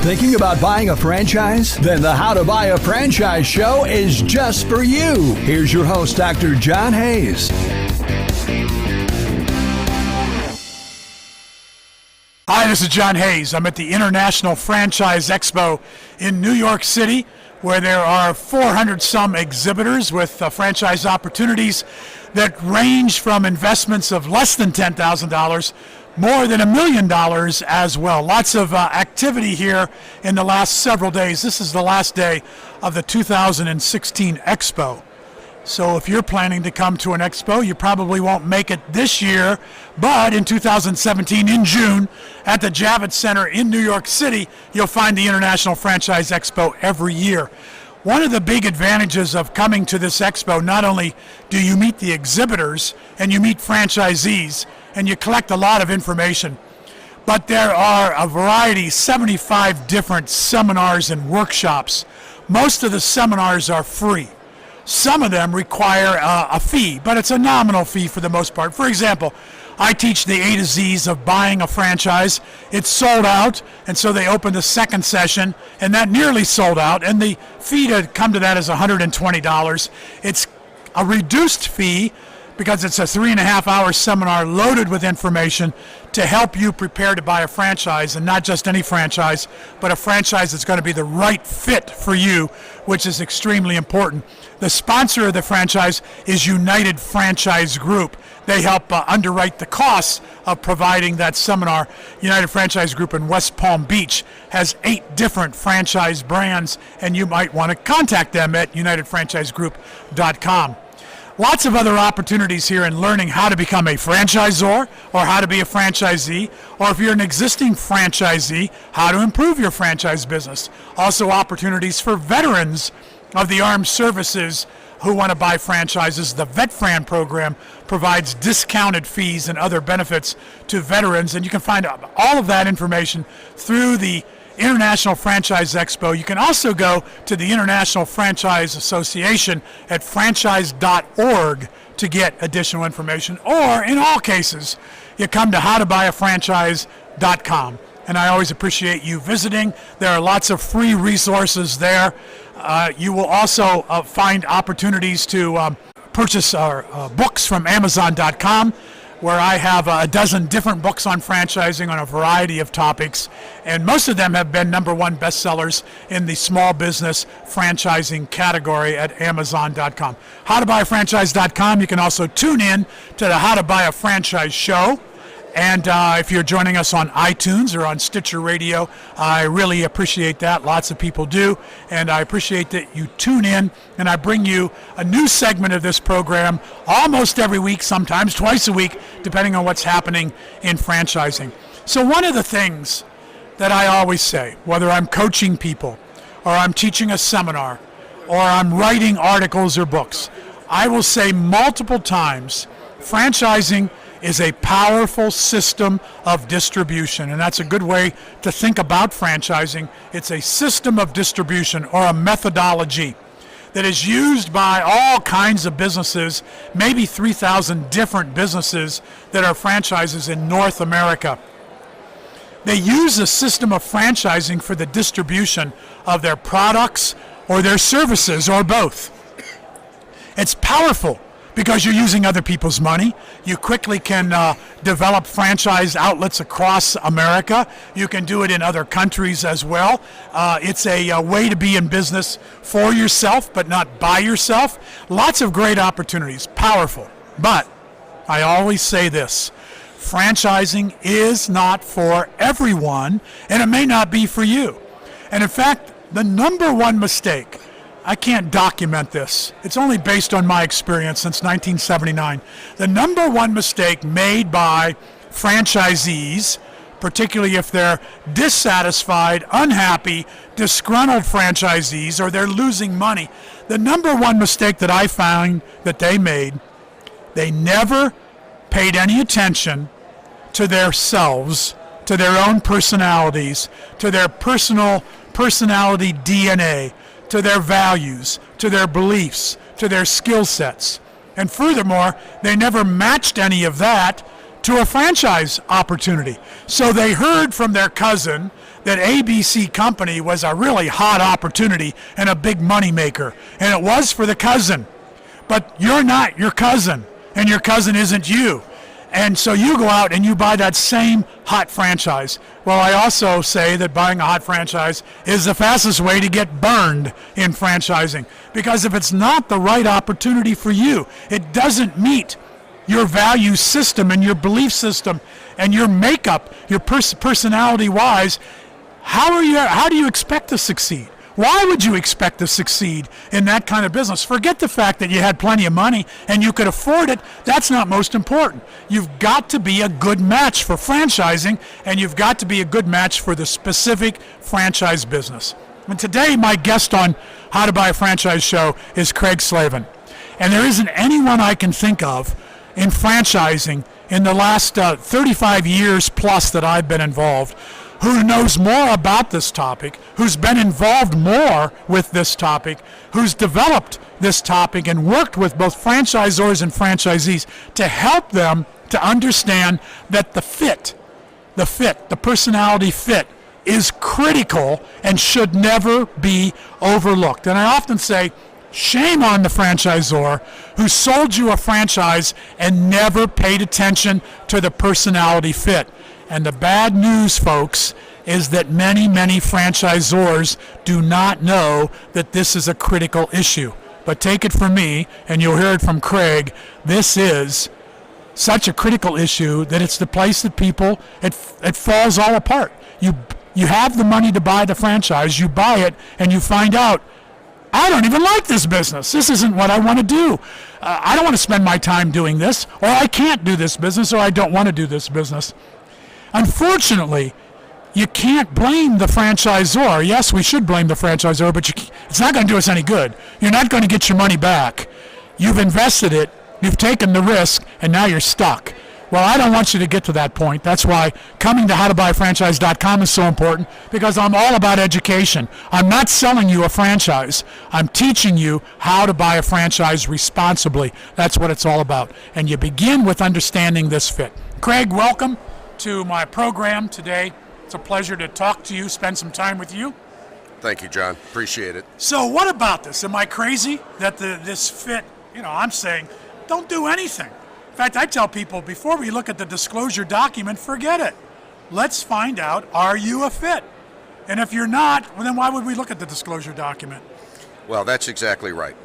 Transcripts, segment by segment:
Thinking about buying a franchise? Then the How to Buy a Franchise show is just for you. Here's your host, Dr. John Hayes. Hi, this is John Hayes. I'm at the International Franchise Expo in New York City, where there are 400-some exhibitors with franchise opportunities that range from investments of less than $10,000 more than $1 million as well. Lots of activity here in the last several days. This is the last day of the 2016 Expo. So if you're planning to come to an expo, you probably won't make it this year, but in 2017, in June, at the Javits Center in New York City, you'll find the International Franchise Expo every year. One of the big advantages of coming to this expo, not only do you meet the exhibitors and you meet franchisees and you collect a lot of information, but there are a variety, 75 different seminars and workshops. Most of the seminars are free. Some of them require a fee, but it's a nominal fee for the most part. For example, I teach the A to Z's of buying a franchise. It's sold out, and so they opened a second session, and that nearly sold out, and the fee to come to that is $120. It's a reduced fee because it's a 3.5-hour seminar loaded with information to help you prepare to buy a franchise, and not just any franchise, but a franchise that's going to be the right fit for you, which is extremely important. The sponsor of the franchise is United Franchise Group. They help underwrite the costs of providing that seminar. United Franchise Group in West Palm Beach has 8 different franchise brands, and you might want to contact them at unitedfranchisegroup.com. Lots of other opportunities here in learning how to become a franchisor or how to be a franchisee, or if you're an existing franchisee, how to improve your franchise business. Also opportunities for veterans of the armed services who want to buy franchises. The VetFran program provides discounted fees and other benefits to veterans, and you can find all of that information through the International Franchise Expo. You can also go to the International Franchise Association at franchise.org to get additional information, or in all cases, you come to howtobuyafranchise.com. And I always appreciate you visiting. There are lots of free resources there. You will also find opportunities to purchase our books from Amazon.com, where I have a dozen different books on franchising on a variety of topics, and most of them have been #1 bestsellers in the small business franchising category at Amazon.com. Howtobuyafranchise.com. You can also tune in to the How to Buy a Franchise show. And if you're joining us on iTunes or on Stitcher Radio, I really appreciate that. Lots of people do. And I appreciate that you tune in, and I bring you a new segment of this program almost every week, sometimes twice a week, depending on what's happening in franchising. So one of the things that I always say, whether I'm coaching people or I'm teaching a seminar or I'm writing articles or books, I will say multiple times, franchising is a powerful system of distribution, and that's a good way to think about franchising. It's a system of distribution, or a methodology, that is used by all kinds of businesses, maybe 3,000 different businesses that are franchises in North America. They use a system of franchising for the distribution of their products or their services, or both. It's powerful, because you're using other people's money. You quickly can develop franchise outlets across America. You can do it in other countries as well. It's a way to be in business for yourself, but not by yourself. Lots of great opportunities, powerful. But I always say this, franchising is not for everyone, and it may not be for you. And in fact, the #1 mistake, I can't document this, it's only based on my experience since 1979. The #1 mistake made by franchisees, particularly if they're dissatisfied, unhappy, disgruntled franchisees, or they're losing money, the #1 mistake that I found that they made, they never paid any attention to themselves, to their own personalities, to their personality DNA, to their values, to their beliefs, to their skill sets. And furthermore, they never matched any of that to a franchise opportunity. So they heard from their cousin that ABC Company was a really hot opportunity and a big money maker, and it was for the cousin. But you're not your cousin, and your cousin isn't you. And so you go out and you buy that same hot franchise. Well, I also say that buying a hot franchise is the fastest way to get burned in franchising, because if it's not the right opportunity for you, it doesn't meet your value system and your belief system and your makeup, your personality-wise, how do you expect to succeed? Why would you expect to succeed in that kind of business? Forget the fact that you had plenty of money and you could afford it. That's not most important. You've got to be a good match for franchising, and you've got to be a good match for the specific franchise business. And today, my guest on How to Buy a Franchise show is Craig Slavin. And there isn't anyone I can think of in franchising in the last 35 years plus that I've been involved who knows more about this topic, who's been involved more with this topic, who's developed this topic and worked with both franchisors and franchisees to help them to understand that the personality fit is critical and should never be overlooked. And I often say, shame on the franchisor who sold you a franchise and never paid attention to the personality fit. And the bad news, folks, is that many, many franchisors do not know that this is a critical issue. But take it from me, and you'll hear it from Craig, this is such a critical issue that it's the place that people, it falls all apart. You have the money to buy the franchise, you buy it, and you find out, I don't even like this business. This isn't what I want to do. I don't want to spend my time doing this, or I can't do this business, or I don't want to do this business. Unfortunately, you can't blame the franchisor. Yes, we should blame the franchisor, but it's not going to do us any good. You're not going to get your money back. You've invested it, you've taken the risk, and now you're stuck. Well, I don't want you to get to that point. That's why coming to howtobuyafranchise.com is so important, because I'm all about education. I'm not selling you a franchise. I'm teaching you how to buy a franchise responsibly. That's what it's all about. And you begin with understanding this fit. Craig, welcome to my program today. It's a pleasure to talk to you, spend some time with you. Thank you, John. Appreciate it. So what about this? Am I crazy that this fit, I'm saying, don't do anything. In fact, I tell people, before we look at the disclosure document, forget it. Let's find out, are you a fit? And if you're not, well, then why would we look at the disclosure document? Well, that's exactly right.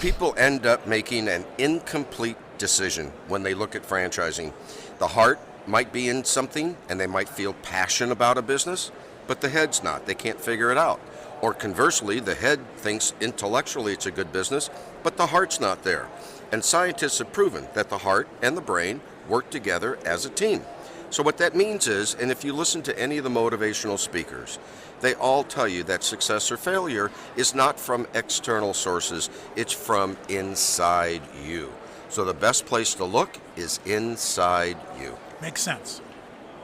People end up making an incomplete decision when they look at franchising. The heart might be in something and they might feel passion about a business, but the head's not. They can't figure it out. Or conversely, the head thinks intellectually it's a good business, but the heart's not there. And scientists have proven that the heart and the brain work together as a team. So what that means is, and if you listen to any of the motivational speakers, they all tell you that success or failure is not from external sources, it's from inside you. So the best place to look is inside you. Makes sense.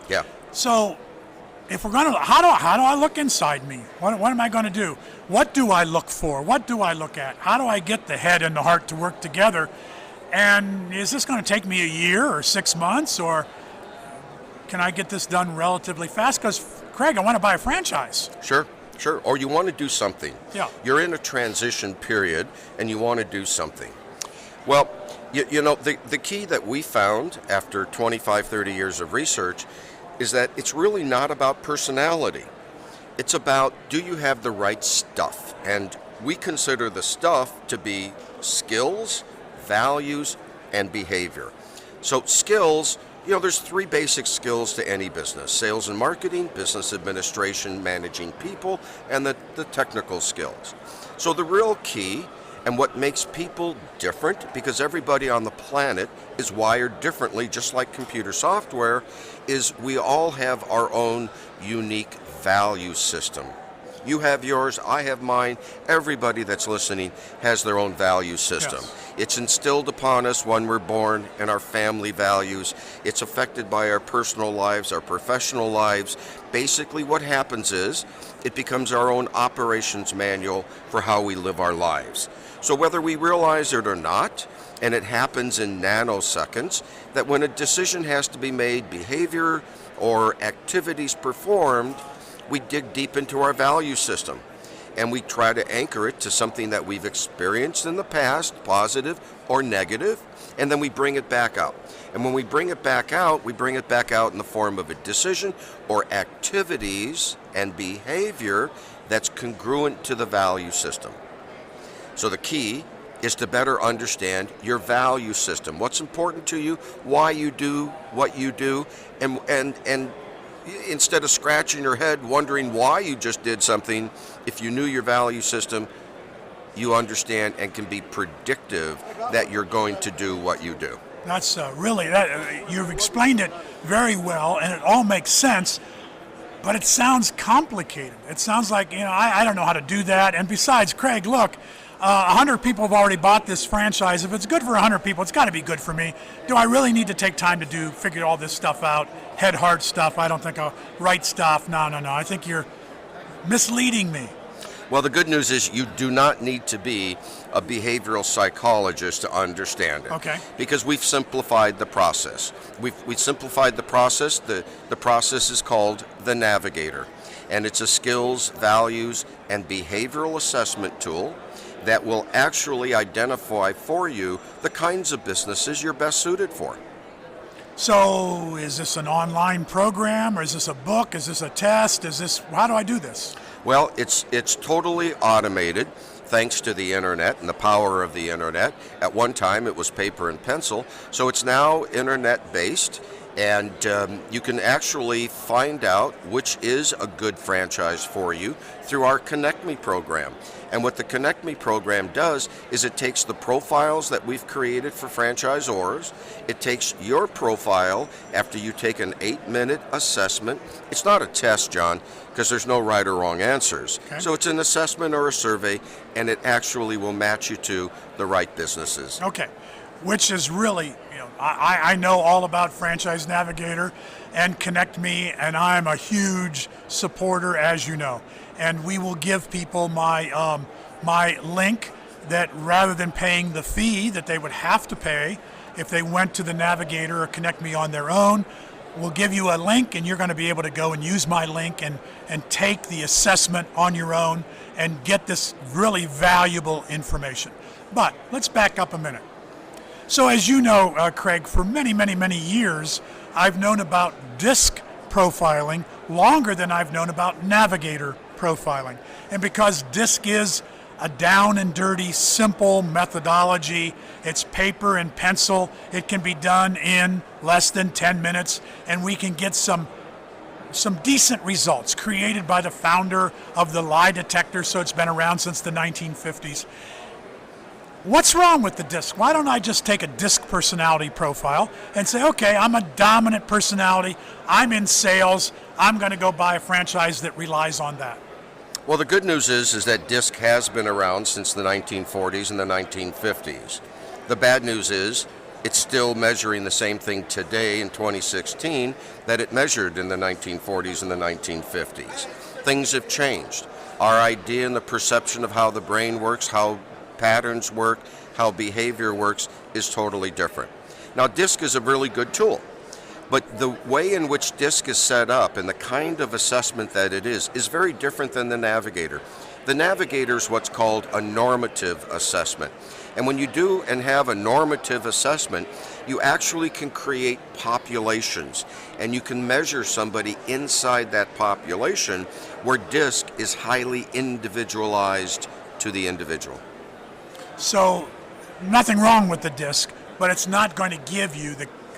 Yeah. So if we're going to, how do I look inside me? What am I going to do? What do I look for? What do I look at? How do I get the head and the heart to work together? And is this going to take me a year or 6 months, or can I get this done relatively fast? Because, Craig, I want to buy a franchise. Sure. Or you want to do something. Yeah. You're in a transition period and you want to do something. Well, the key that we found after 25, 30 years of research is that it's really not about personality. It's about, do you have the right stuff? And we consider the stuff to be skills, values, and behavior. So skills, there's 3 basic skills to any business: sales and marketing, business administration, managing people, and the technical skills. So the real key, and what makes people different, because everybody on the planet is wired differently, just like computer software, is we all have our own unique value system. You have yours, I have mine, everybody that's listening has their own value system. Yes. It's instilled upon us when we're born in our family values. It's affected by our personal lives, our professional lives. Basically what happens is it becomes our own operations manual for how we live our lives. So whether we realize it or not, and it happens in nanoseconds, that when a decision has to be made, behavior or activities performed, we dig deep into our value system and we try to anchor it to something that we've experienced in the past, positive or negative, and then we bring it back out. And when we bring it back out, we bring it back out in the form of a decision or activities and behavior that's congruent to the value system. So the key is to better understand your value system, what's important to you, why you do what you do, and instead of scratching your head wondering why you just did something, if you knew your value system, you understand and can be predictive that you're going to do what you do. That's you've explained it very well, and it all makes sense, but it sounds complicated. It sounds like, I don't know how to do that. And besides, Craig, look, 100 people have already bought this franchise. If it's good for 100 people, it's got to be good for me. Do I really need to take time to figure all this stuff out? Head, heart stuff. I don't think I'll write stuff. No. I think you're misleading me. Well, the good news is you do not need to be a behavioral psychologist to understand it. Okay. Because we've simplified the process. We've simplified the process. The process is called the Navigator. And it's a skills, values, and behavioral assessment tool that will actually identify for you the kinds of businesses you're best suited for. So is this an online program, or is this a book? Is this a test? How do I do this? Well, it's totally automated thanks to the internet and the power of the internet. At one time it was paper and pencil, so it's now internet based, and you can actually find out which is a good franchise for you through our Connect Me program. And what the Connect Me program does is it takes the profiles that we've created for franchisors, it takes your profile after you take an 8-minute assessment. It's not a test, John, because there's no right or wrong answers. Okay. So it's an assessment or a survey, and it actually will match you to the right businesses. Okay, which is really, I know all about Franchise Navigator and Connect Me, and I'm a huge supporter, as you know. And we will give people my link, that rather than paying the fee that they would have to pay if they went to the Navigator or Connect Me on their own, we'll give you a link, and you're going to be able to go and use my link and take the assessment on your own and get this really valuable information. But let's back up a minute. So as you know, Craig, for many, many, many years, I've known about DISC profiling longer than I've known about Navigator profiling. And because DISC is a down and dirty, simple methodology, it's paper and pencil, it can be done in less than 10 minutes, and we can get some decent results created by the founder of the lie detector, so it's been around since the 1950s. What's wrong with the DISC? Why don't I just take a DISC personality profile and say, okay, I'm a dominant personality, I'm in sales, I'm going to go buy a franchise that relies on that? Well, the good news is that DISC has been around since the 1940s and the 1950s. The bad news is it's still measuring the same thing today in 2016 that it measured in the 1940s and the 1950s. Things have changed. Our idea and the perception of how the brain works, how patterns work, how behavior works is totally different. Now, DISC is a really good tool, but the way in which DISC is set up and the kind of assessment that it is very different than the Navigator. The Navigator is what's called a normative assessment. And when you do and have a normative assessment, you actually can create populations, and you can measure somebody inside that population, where DISC is highly individualized to the individual. So nothing wrong with the DISC, but it's not going to give you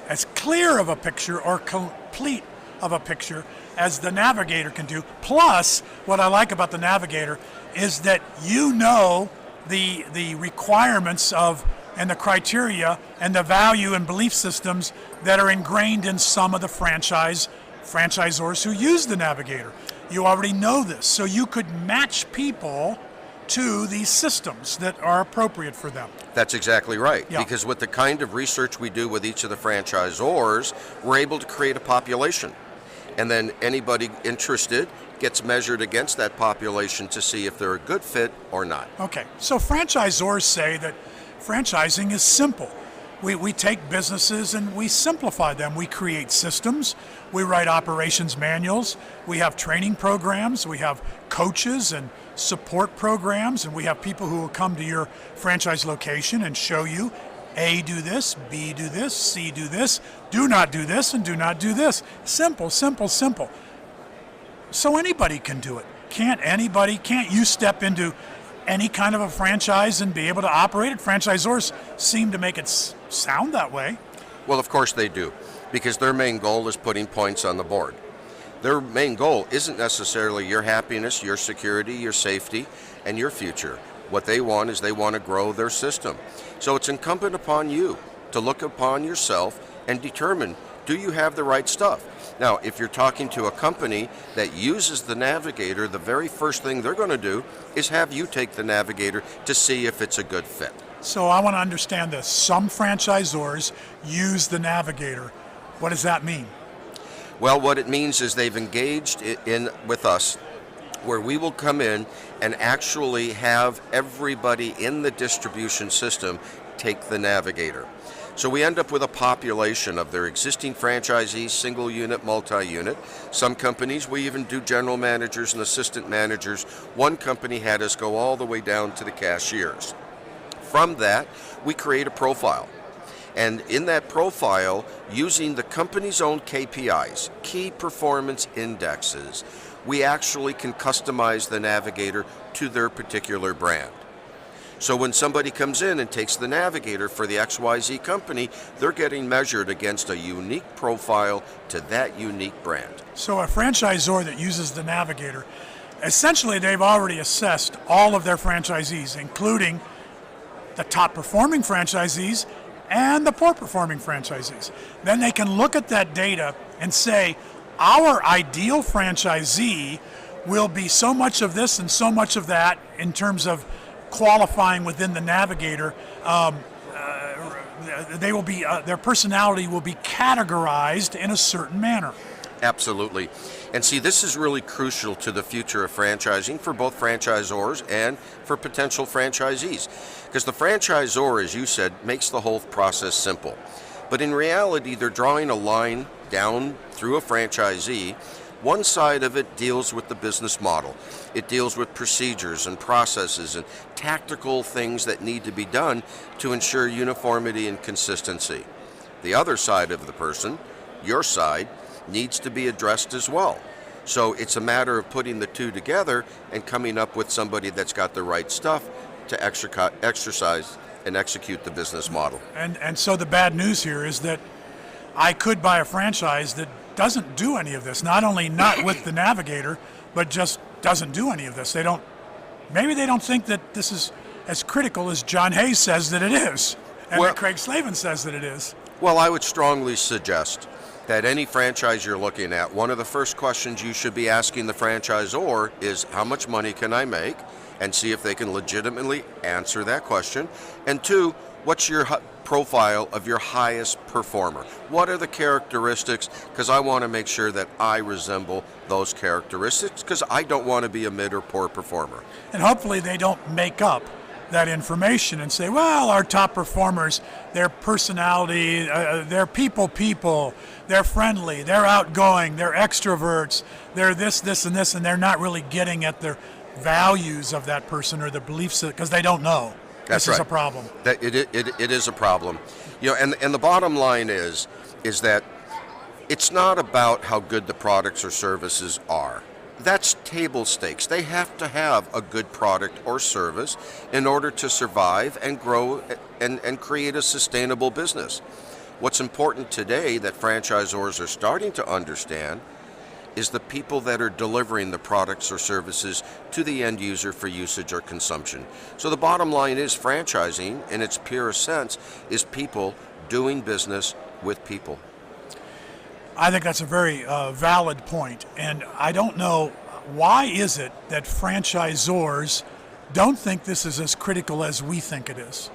as clear of a picture or complete of a picture as the Navigator can do. Plus, what I like about the Navigator is that you know the requirements of and the criteria and the value and belief systems that are ingrained in some of the franchisors who use the Navigator. You already know this, so you could match people to these systems that are appropriate for them. That's exactly right. Yeah. Because with the kind of research we do with each of the franchisors, we're able to create a population. And then anybody interested gets measured against that population to see if they're a good fit or not. Okay, so franchisors say that franchising is simple. We take businesses and we simplify them. We create systems, we write operations manuals, we have training programs, we have coaches and support programs, and we have people who will come to your franchise location and show you A, do this, B, do this, C, do this, do not do this, and do not do this. Simple, simple, simple. So anybody can do it. Can't you step into any kind of a franchise and be able to operate it? Franchisors seem to make it sound that way. Well, of course they do, because their main goal is putting points on the board. Their main goal isn't necessarily your happiness, your security, your safety, and your future. What they want is they want to grow their system. So it's incumbent upon you to look upon yourself and determine, do you have the right stuff? Now, if you're talking to a company that uses the Navigator, the very first thing they're going to do is have you take the Navigator to see if it's a good fit. So I want to understand this. Some franchisors use the Navigator. What does that mean? Well, what it means is they've engaged in with us, where we will come in and actually have everybody in the distribution system take the Navigator. So we end up with a population of their existing franchisees, single unit, multi-unit. Some companies, we even do general managers and assistant managers. One company had us go all the way down to the cashiers. From that, we create a profile. And in that profile, using the company's own KPIs, key performance indexes, we actually can customize the Navigator to their particular brand. So when somebody comes in and takes the Navigator for the XYZ company, they're getting measured against a unique profile to that unique brand. So a franchisor that uses the Navigator, essentially they've already assessed all of their franchisees, including the top performing franchisees and the poor performing franchisees. Then they can look at that data and say, our ideal franchisee will be so much of this and so much of that in terms of qualifying within the Navigator. They will be their personality will be categorized in a certain manner. Absolutely. And see, this is really crucial to the future of franchising for both franchisors and for potential franchisees. Because the franchisor, as you said, makes the whole process simple. But in reality, they're drawing a line down through a franchisee. One side of it deals with the business model. It deals with procedures and processes and tactical things that need to be done to ensure uniformity and consistency. The other side of the person, your side, needs to be addressed as well. So it's a matter of putting the two together and coming up with somebody that's got the right stuff to exercise and execute the business model. And so the bad news here is that I could buy a franchise that doesn't do any of this. Not only not with the Navigator, but just doesn't do any of this. Maybe they don't think that this is as critical as John Hayes says that it is, and that Craig Slavin says that it is. Well, I would strongly suggest that any franchise you're looking at, one of the first questions you should be asking the franchisor is, how much money can I make? And see if they can legitimately answer that question. And two, what's your profile of your highest performer? What are the characteristics? Because I want to make sure that I resemble those characteristics, because I don't want to be a mid or poor performer. And hopefully they don't make up that information and say, well, our top performers, their personality, they're people, they're friendly, they're outgoing, they're extroverts, they're this, and this, and they're not really getting at the values of that person or the beliefs, because they don't know. That's this right. is a problem. It is a problem. And the bottom line is that it's not about how good the products or services are. That's table stakes. They have to have a good product or service in order to survive and grow and create a sustainable business. What's important today that franchisors are starting to understand is the people that are delivering the products or services to the end user for usage or consumption. So the bottom line is franchising, in its purest sense, is people doing business with people. I think that's a very valid point, and I don't know why is it that franchisors don't think this is as critical as we think it is.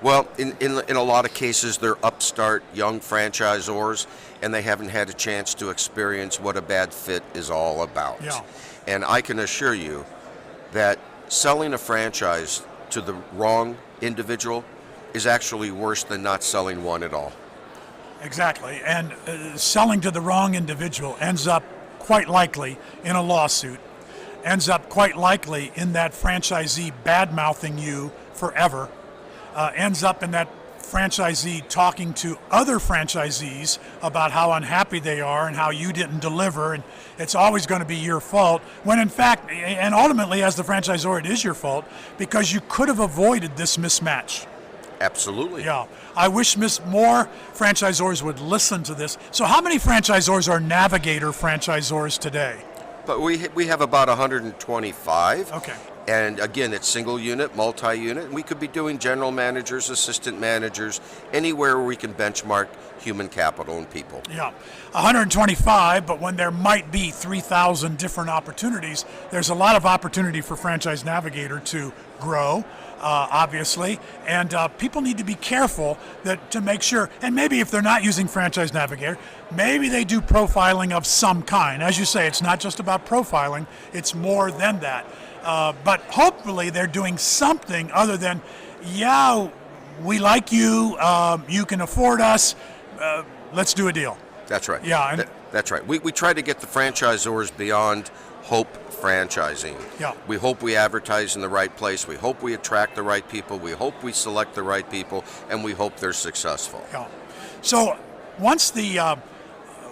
Well, in a lot of cases, they're upstart young franchisors, and they haven't had a chance to experience what a bad fit is all about. Yeah. And I can assure you that selling a franchise to the wrong individual is actually worse than not selling one at all. Exactly. And selling to the wrong individual ends up quite likely in a lawsuit, ends up quite likely in that franchisee bad-mouthing you forever, ends up in that franchisee talking to other franchisees about how unhappy they are and how you didn't deliver, and it's always going to be your fault, when in fact, and ultimately as the franchisor, it is your fault because you could have avoided this mismatch. Absolutely. Yeah. I wish more franchisors would listen to this. So how many franchisors are Navigator franchisors today? But we have about 125. Okay. And again, it's single unit, multi-unit, and we could be doing general managers, assistant managers, anywhere where we can benchmark human capital and people. Yeah, 125, but when there might be 3,000 different opportunities, there's a lot of opportunity for Franchise Navigator to grow, obviously, and people need to be careful to make sure, and maybe if they're not using Franchise Navigator, maybe they do profiling of some kind. As you say, it's not just about profiling, it's more than that. But hopefully they're doing something other than, yeah, we like you, you can afford us, let's do a deal. That's right. Yeah. That's right. We try to get the franchisors beyond hope franchising. Yeah. We hope we advertise in the right place. We hope we attract the right people. We hope we select the right people, and we hope they're successful. Yeah. So once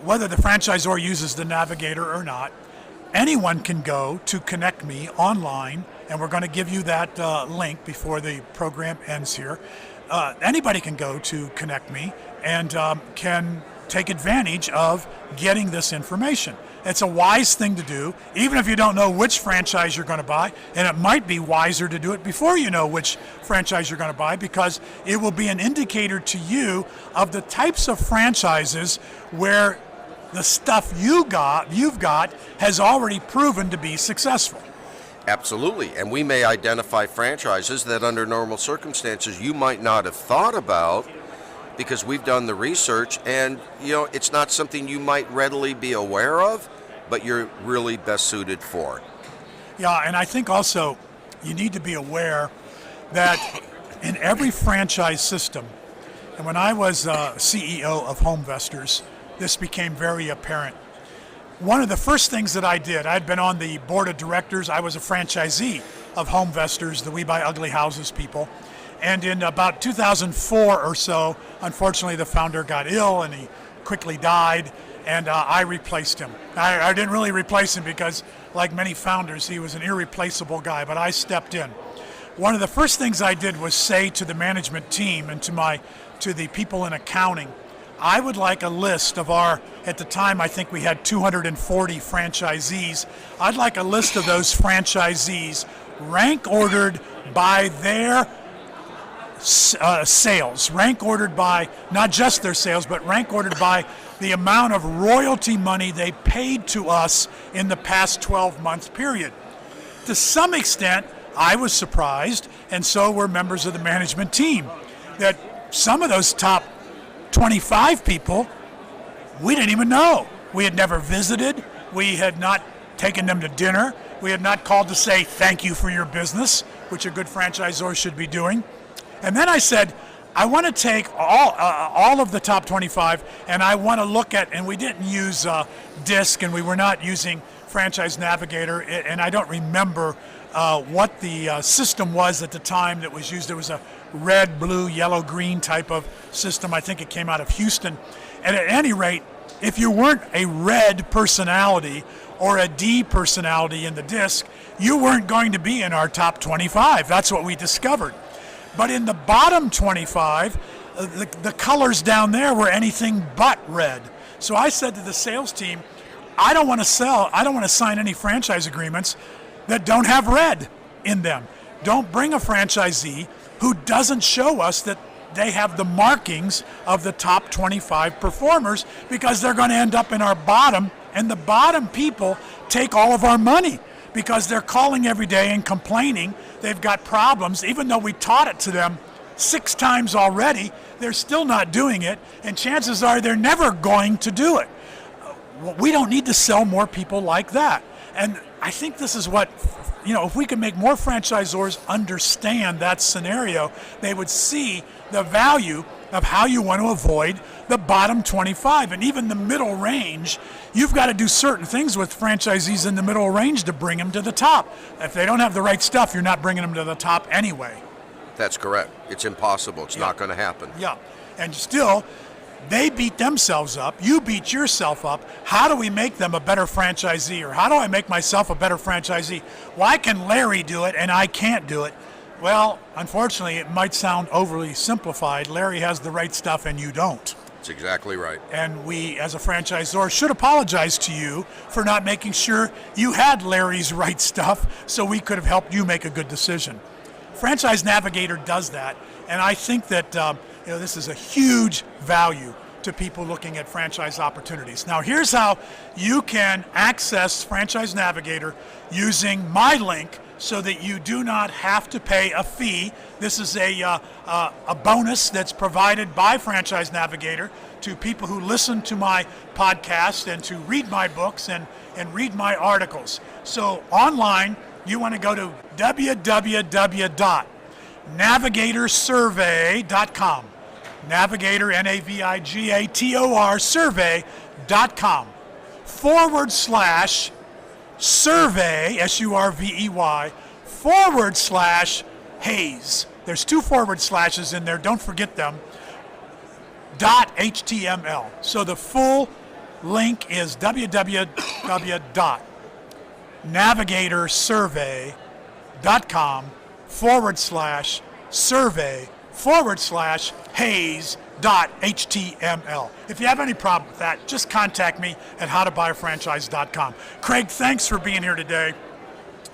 whether the franchisor uses the Navigator or not, anyone can go to Connect Me online, and we're going to give you that link before the program ends here. Anybody can go to Connect Me and can take advantage of getting this information. It's a wise thing to do, even if you don't know which franchise you're going to buy, and it might be wiser to do it before you know which franchise you're going to buy, because it will be an indicator to you of the types of franchises where the stuff you've got has already proven to be successful. Absolutely. And we may identify franchises that under normal circumstances you might not have thought about because we've done the research, and it's not something you might readily be aware of, but you're really best suited for. Yeah, and I think also you need to be aware that in every franchise system, and when I was CEO of HomeVestors, this became very apparent. One of the first things that I did, I'd been on the board of directors, I was a franchisee of HomeVestors, the We Buy Ugly Houses people. And in about 2004 or so, unfortunately the founder got ill and he quickly died, and I replaced him. I didn't really replace him because, like many founders, he was an irreplaceable guy, but I stepped in. One of the first things I did was say to the management team and to the people in accounting, I would like a list of at the time I think we had 240 franchisees, I'd like a list of those franchisees rank ordered by their sales, rank ordered by not just their sales, but rank ordered by the amount of royalty money they paid to us in the past 12-month period. To some extent, I was surprised, and so were members of the management team, that some of those top 25 people we didn't even know. We had never visited. We had not taken them to dinner. We had not called to say thank you for your business, which a good franchisor should be doing. And then I said, I want to take all of the top 25, and I want to look at, and we didn't use DISC, and we were not using Franchise Navigator, and I don't remember what the system was at the time that was used. It was a red, blue, yellow, green type of system. I think it came out of Houston. And at any rate, if you weren't a red personality or a D personality in the DISC, you weren't going to be in our top 25. That's what we discovered. But in the bottom 25, the colors down there were anything but red. So I said to the sales team, I don't want to sign any franchise agreements that don't have red in them. Don't bring a franchisee who doesn't show us that they have the markings of the top 25 performers, because they're going to end up in our bottom, and the bottom people take all of our money because they're calling every day and complaining they've got problems. Even though we taught it to them 6 times already, they're still not doing it, and chances are they're never going to do it. We don't need to sell more people like that. And I think this is what, if we could make more franchisors understand that scenario, they would see the value of how you want to avoid the bottom 25 and even the middle range. You've got to do certain things with franchisees in the middle range to bring them to the top. If they don't have the right stuff, you're not bringing them to the top anyway. That's correct. It's impossible. It's not going to happen. Yeah. And still, they beat themselves up. You beat yourself up. How do we make them a better franchisee? Or how do I make myself a better franchisee? Why can Larry do it and I can't do it? Well, unfortunately, it might sound overly simplified. Larry has the right stuff and you don't. That's exactly right. And we, as a franchisor, should apologize to you for not making sure you had Larry's right stuff so we could have helped you make a good decision. Franchise Navigator does that, and I think that this is a huge value to people looking at franchise opportunities. Now, here's how you can access Franchise Navigator using my link so that you do not have to pay a fee. This is a bonus that's provided by Franchise Navigator to people who listen to my podcast and to read my books and read my articles. So online, you want to go to www.navigatorsurvey.com. Navigator, Navigator, survey.com /survey, SURVEY, /Hayes. There's 2 forward slashes in there, don't forget them, .html. So the full link is www.navigatorsurvey.com /survey/Hayes.html. If you have any problem with that, just contact me at howtobuyafranchise.com. Craig, thanks for being here today,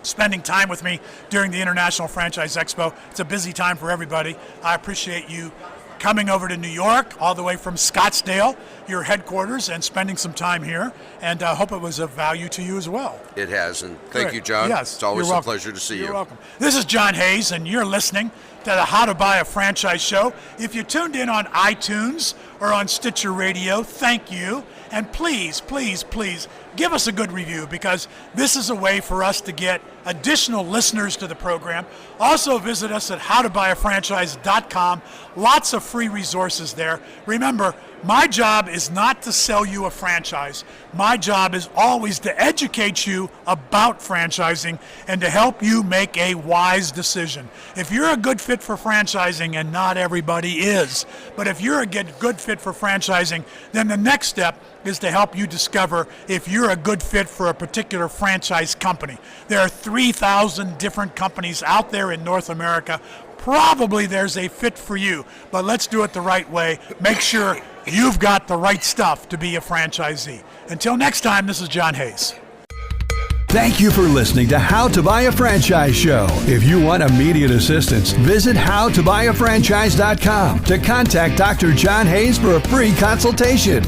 spending time with me during the International Franchise Expo. It's a busy time for everybody. I appreciate you coming over to New York, all the way from Scottsdale, your headquarters, and spending some time here, and I hope it was of value to you as well. It has, and thank you, John. Yes, it's always a pleasure to see you. You're welcome. This is John Hayes, and you're listening to the How to Buy a Franchise show. If you tuned in on iTunes or on Stitcher Radio, thank you. And please, please, please give us a good review, because this is a way for us to get additional listeners to the program. Also visit us at howtobuyafranchise.com. Lots of free resources there. Remember, my job is not to sell you a franchise. My job is always to educate you about franchising and to help you make a wise decision. If you're a good fit for franchising, and not everybody is, but if you're a good fit for franchising, then the next step is to help you discover if you're a good fit for a particular franchise company. There are 3,000 different companies out there in North America. Probably there's a fit for you, but let's do it the right way. Make sure you've got the right stuff to be a franchisee. Until next time, this is John Hayes. Thank you for listening to How to Buy a Franchise Show. If you want immediate assistance, visit howtobuyafranchise.com to contact Dr. John Hayes for a free consultation.